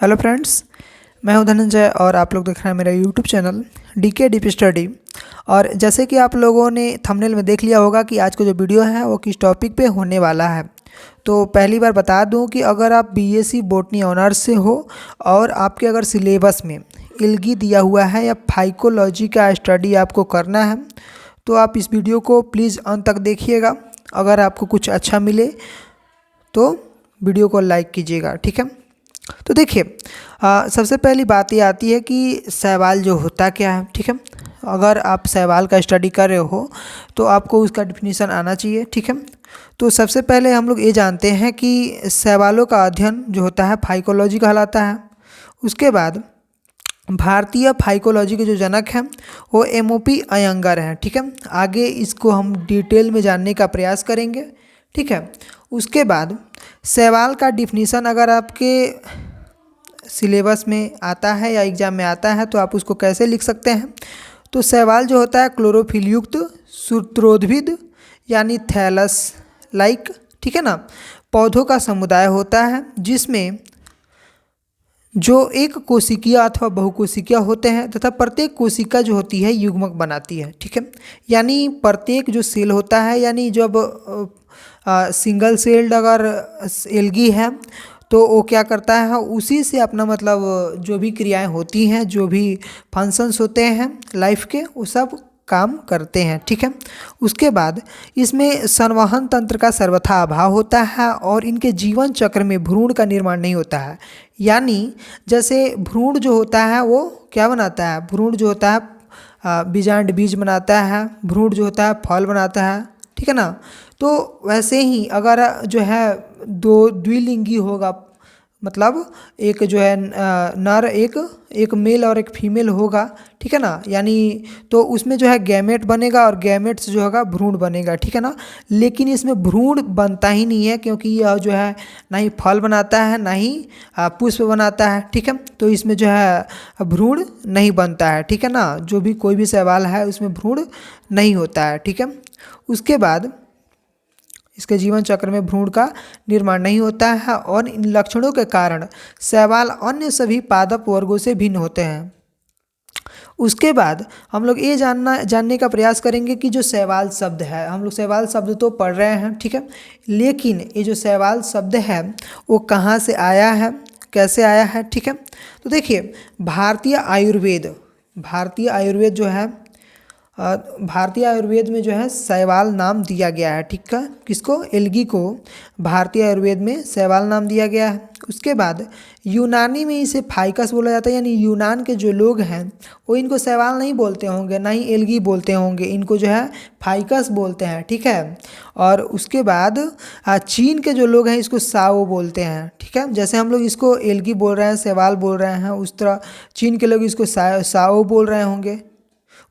Hello friends, मैं हूं धनंजय और आप लोग देख रहे हैं मेरा YouTube channel DK deep study. और जैसे कि आप लोगों ने थंबनेल में देख लिया होगा कि आज का जो वीडियो है वो किस टॉपिक पे होने वाला है। तो पहली बार बता दूं कि अगर आप बीएससी बॉटनी ऑनर्स से हो और आपके अगर सिलेबस में एल्गी दिया हुआ है या फाइकोलॉजी का स्टडी आपको करना है तो आप इस वीडियो को प्लीज़ अंत तक देखिएगा। अगर आपको कुछ अच्छा मिले तो वीडियो को लाइक कीजिएगा, ठीक है। तो देखिए, सबसे पहली बात ये आती है कि सवाल जो होता क्या है, ठीक है। अगर आप सवाल का स्टडी कर रहे हो तो आपको उसका डिफिनीशन आना चाहिए, ठीक है। तो सबसे पहले हम लोग ये जानते हैं कि सवालों का अध्ययन जो होता है फाइकोलॉजी कहलाता है। उसके बाद भारतीय फाइकोलॉजी के जो जनक हैं वो एमओपी अयंगर हैं, ठीक है। आगे इसको हम डिटेल में जानने का प्रयास करेंगे, ठीक है। उसके बाद सवाल का डिफिनीशन अगर आपके सिलेबस में आता है या एग्ज़ाम में आता है तो आप उसको कैसे लिख सकते हैं। तो सवाल जो होता है क्लोरोफिल युक्त सूत्रोद्भिद यानी थैलस लाइक, ठीक है ना, पौधों का समुदाय होता है जिसमें जो एक कोशिकीय अथवा बहुकोशिकीय होते हैं तथा प्रत्येक कोशिका जो होती है युग्मक बनाती है, ठीक है। यानी प्रत्येक जो सेल होता है, यानी जब सिंगल सेल्ड अगर एल्गी है तो वो क्या करता है, उसी से अपना मतलब जो भी क्रियाएं होती हैं, जो भी फंक्शंस होते हैं लाइफ के, वो सब काम करते हैं, ठीक है। उसके बाद इसमें संवहन तंत्र का सर्वथा अभाव होता है और इनके जीवन चक्र में भ्रूण का निर्माण नहीं होता है। यानी जैसे भ्रूण जो होता है वो क्या बनाता है, भ्रूण जो होता है बीजांड बीज बनाता है, भ्रूण जो होता है फल बनाता है, ठीक है ना। तो वैसे ही अगर जो है दो द्विलिंगी होगा, मतलब एक जो है नर एक मेल और एक फीमेल होगा, ठीक है ना, यानी तो उसमें जो है गैमेट बनेगा और गैमेट से जो होगा भ्रूण बनेगा, ठीक है ना। लेकिन इसमें भ्रूण बनता ही नहीं है क्योंकि यह जो है ना ही फल बनाता है ना ही पुष्प बनाता है, ठीक है। तो इसमें जो है भ्रूण नहीं बनता है, ठीक है ना। जो भी कोई भी सवाल है उसमें भ्रूण नहीं होता है, ठीक है। उसके बाद इसके जीवन चक्र में भ्रूण का निर्माण नहीं होता है और इन लक्षणों के कारण शैवाल अन्य सभी पादप वर्गों से भिन्न होते हैं। उसके बाद हम लोग ये जानने का प्रयास करेंगे कि जो शैवाल शब्द है, हम लोग शैवाल शब्द तो पढ़ रहे हैं, ठीक है, लेकिन ये जो शैवाल शब्द है वो कहाँ से आया है, कैसे आया है, ठीक है। तो देखिए, भारतीय आयुर्वेद जो है, भारतीय आयुर्वेद में जो है शैवाल नाम दिया गया है, ठीक है। किसको, एल्गी को भारतीय आयुर्वेद में शैवाल नाम दिया गया है। उसके बाद यूनानी में इसे फाइकस बोला जाता है, यानी यूनान के जो लोग हैं वो इनको शैवाल नहीं बोलते होंगे, ना ही एल्गी बोलते होंगे, इनको जो है फाइकस बोलते हैं, ठीक है। और उसके बाद चीन के जो लोग हैं इसको साओ बोलते हैं, ठीक है। जैसे हम लोग इसको एल्गी बोल रहे हैं, शैवाल बोल रहे हैं, उस तरह चीन के लोग इसको साओ बोल रहे होंगे।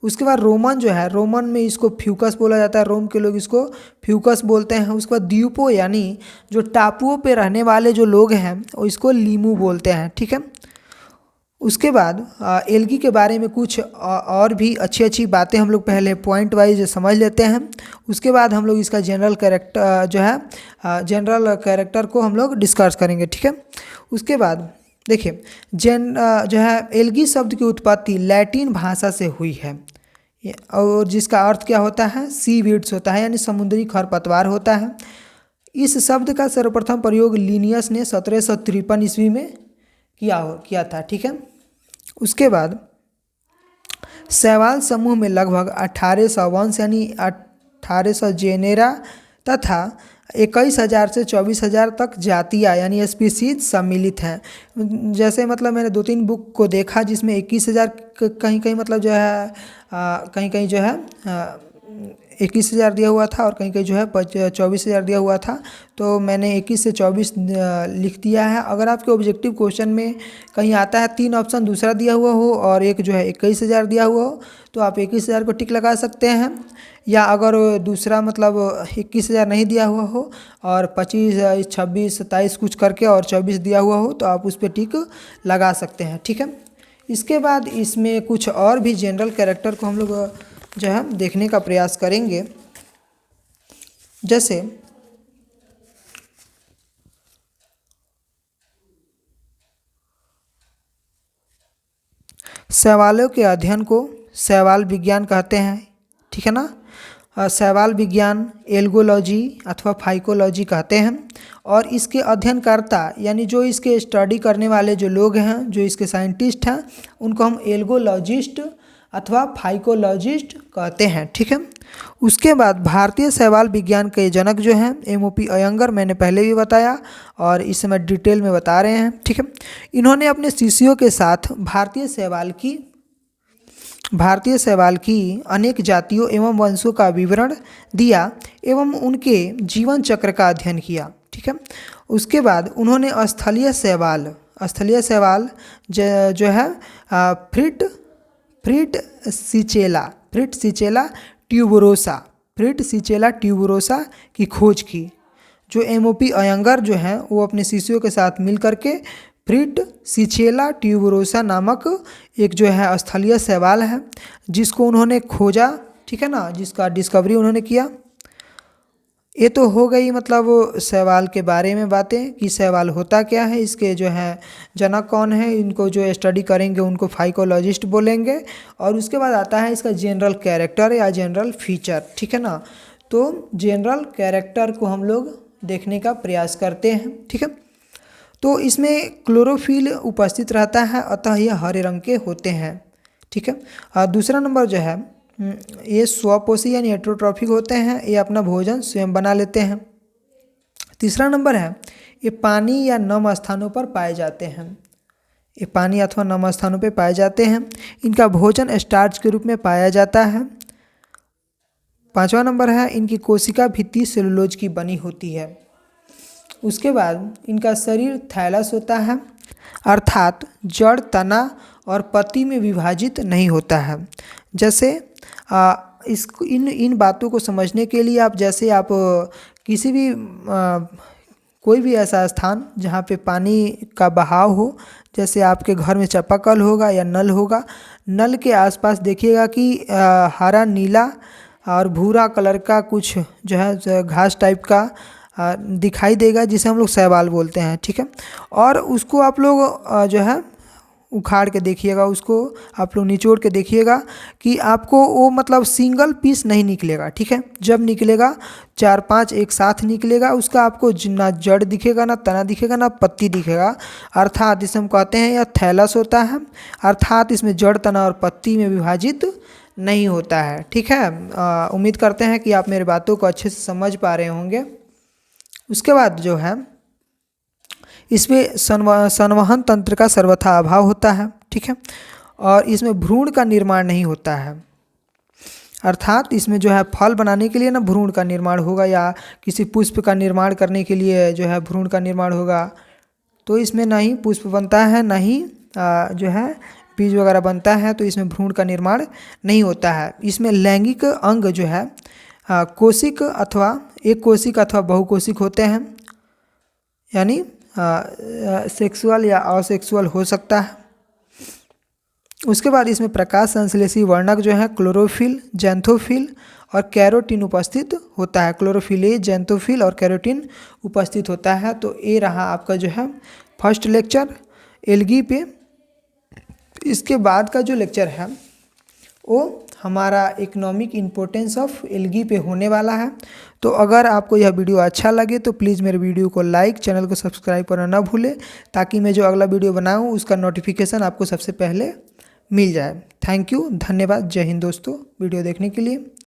उसके बाद रोमन जो है, रोमन में इसको फ्यूकस बोला जाता है, रोम के लोग इसको फ्यूकस बोलते हैं। उसके बाद द्वीपों यानी जो टापुओं पे रहने वाले जो लोग हैं वो इसको लीमू बोलते हैं, ठीक है। उसके बाद एल्गी के बारे में कुछ और भी अच्छी अच्छी बातें हम लोग पहले पॉइंट वाइज समझ लेते हैं। उसके बाद हम लोग इसका जनरल कैरेक्टर को हम लोग डिस्कस करेंगे, ठीक है। उसके बाद देखिए, जो है एल्गी शब्द की उत्पत्ति लैटिन भाषा से हुई है और जिसका अर्थ क्या होता है, सी वीड्स होता है, यानी समुद्री खरपतवार होता है। इस शब्द का सर्वप्रथम प्रयोग लिनियस ने 1753 ईस्वी में किया था, ठीक है। उसके बाद शैवाल समूह में लगभग 1800 वंश यानी 1800 जेनेरा तथा 21,000 से 24,000 तक जातियाँ यानी स्पीसीज सम्मिलित हैं। जैसे मतलब मैंने 2-3 बुक को देखा जिसमें 21,000 कहीं कहीं मतलब जो है कहीं कहीं जो है 21,000 दिया हुआ था और कहीं कहीं जो है 24,000 दिया हुआ था। तो मैंने 21 से 24 लिख दिया है। अगर आपके ऑब्जेक्टिव क्वेश्चन में कहीं आता है 3 ऑप्शन दूसरा दिया हुआ हो और एक जो है 21,000 दिया हुआ हो तो आप 21,000 को टिक लगा सकते हैं। या अगर दूसरा मतलब 21,000 नहीं दिया हुआ हो और 25, 26, 27 कुछ करके और 24 दिया हुआ हो तो आप उस पर टिक लगा सकते हैं, ठीक है। इसके बाद इसमें कुछ और भी जनरल कैरेक्टर को हम लोग जो है देखने का प्रयास करेंगे। जैसे शैवालों के अध्ययन को शैवाल विज्ञान कहते हैं, ठीक है ना। शैवाल विज्ञान एल्गोलॉजी अथवा फाइकोलॉजी कहते हैं। और इसके अध्ययनकर्ता यानी जो इसके स्टडी करने वाले जो लोग हैं, जो इसके साइंटिस्ट हैं, उनको हम एल्गोलॉजिस्ट अथवा फाइकोलॉजिस्ट कहते हैं, ठीक है। उसके बाद भारतीय शैवाल विज्ञान के जनक जो हैं एमओपी अयंगर, मैंने पहले भी बताया और इस समय डिटेल में बता रहे हैं, ठीक है। इन्होंने अपने शिष्यों के साथ भारतीय शैवाल की अनेक जातियों एवं वंशों का विवरण दिया एवं उनके जीवन चक्र का अध्ययन किया, ठीक है। उसके बाद उन्होंने स्थलीय शैवाल जो है फ्रिट सिचेला ट्यूबरोसा की खोज की। जो एमओपी अयंगर जो हैं वो अपने शिष्यों के साथ मिल करके फ्रिट सिचेला ट्यूबरोसा नामक एक जो है स्थलीय शैवाल है जिसको उन्होंने खोजा, ठीक है ना, जिसका डिस्कवरी उन्होंने किया। ये तो हो गई मतलब शैवाल के बारे में बातें कि शैवाल होता क्या है, इसके जो है जनक कौन है, इनको जो स्टडी करेंगे उनको फाइकोलॉजिस्ट बोलेंगे। और उसके बाद आता है इसका जनरल कैरेक्टर या जनरल फीचर, ठीक है ना। तो जनरल कैरेक्टर को हम लोग देखने का प्रयास करते हैं, ठीक है। तो इसमें क्लोरोफिल उपस्थित रहता है, अतः यह हरे रंग के होते हैं, ठीक है। और दूसरा नंबर जो है ये स्वपोषी यानी हेटेरोट्रॉफिक होते हैं, ये अपना भोजन स्वयं बना लेते हैं। तीसरा नंबर है ये पानी या नम स्थानों पर पाए जाते हैं, ये पानी अथवा नम स्थानों पर पाए जाते हैं। इनका भोजन स्टार्च के रूप में पाया जाता है। पांचवा नंबर है इनकी कोशिका भित्ति सेलुलोज की बनी होती है। उसके बाद इनका शरीर थैलस होता है, अर्थात जड़, तना और पत्ती में विभाजित नहीं होता है। जैसे इन बातों को समझने के लिए आप किसी भी कोई भी ऐसा स्थान जहाँ पे पानी का बहाव हो, जैसे आपके घर में चापाकल होगा या नल होगा, नल के आसपास देखिएगा कि हरा, नीला और भूरा कलर का कुछ जो है घास टाइप का दिखाई देगा, जिसे हम लोग शैवाल बोलते हैं, ठीक है। और उसको आप लोग जो है उखाड़ के देखिएगा, उसको आप लोग निचोड़ के देखिएगा कि आपको वो मतलब सिंगल पीस नहीं निकलेगा, ठीक है। जब निकलेगा 4-5 एक साथ निकलेगा, उसका आपको ना जड़ दिखेगा, ना तना दिखेगा, ना पत्ती दिखेगा। अर्थात इसे हम कहते हैं यह थैलस होता है, अर्थात इसमें जड़, तना और पत्ती में विभाजित नहीं होता है, ठीक है। उम्मीद करते हैं कि आप मेरी बातों को अच्छे से समझ पा रहे होंगे। उसके बाद जो है इसमें संवहन तंत्र का सर्वथा अभाव होता है, ठीक है। और इसमें भ्रूण का निर्माण नहीं होता है, अर्थात इसमें जो है फल बनाने के लिए ना भ्रूण का निर्माण होगा या किसी पुष्प का निर्माण करने के लिए जो है भ्रूण का निर्माण होगा। तो इसमें ना ही पुष्प बनता है, ना ही जो है बीज वगैरह बनता है, तो इसमें भ्रूण का निर्माण नहीं होता है। इसमें लैंगिक अंग जो है कोशिक अथवा एक कोशिक अथवा बहुकोशिक होते हैं, यानी सेक्सुअल या असेक्सुअल हो सकता है। उसके बाद इसमें प्रकाश संश्लेषी वर्णक जो है क्लोरोफिल, जैंथोफिल और कैरोटीन उपस्थित होता है। क्लोरोफिल, जैंथोफिल और कैरोटीन उपस्थित होता है। तो ये रहा आपका जो है फर्स्ट लेक्चर एल्गी पे। इसके बाद का जो लेक्चर है वो हमारा इकोनॉमिक इम्पोर्टेंस ऑफ एल्गी पे होने वाला है। तो अगर आपको यह वीडियो अच्छा लगे तो प्लीज़ मेरे वीडियो को लाइक, चैनल को सब्सक्राइब करना ना भूलें, ताकि मैं जो अगला वीडियो बनाऊं उसका नोटिफिकेशन आपको सबसे पहले मिल जाए। थैंक यू, धन्यवाद, जय हिंद दोस्तों वीडियो देखने के लिए।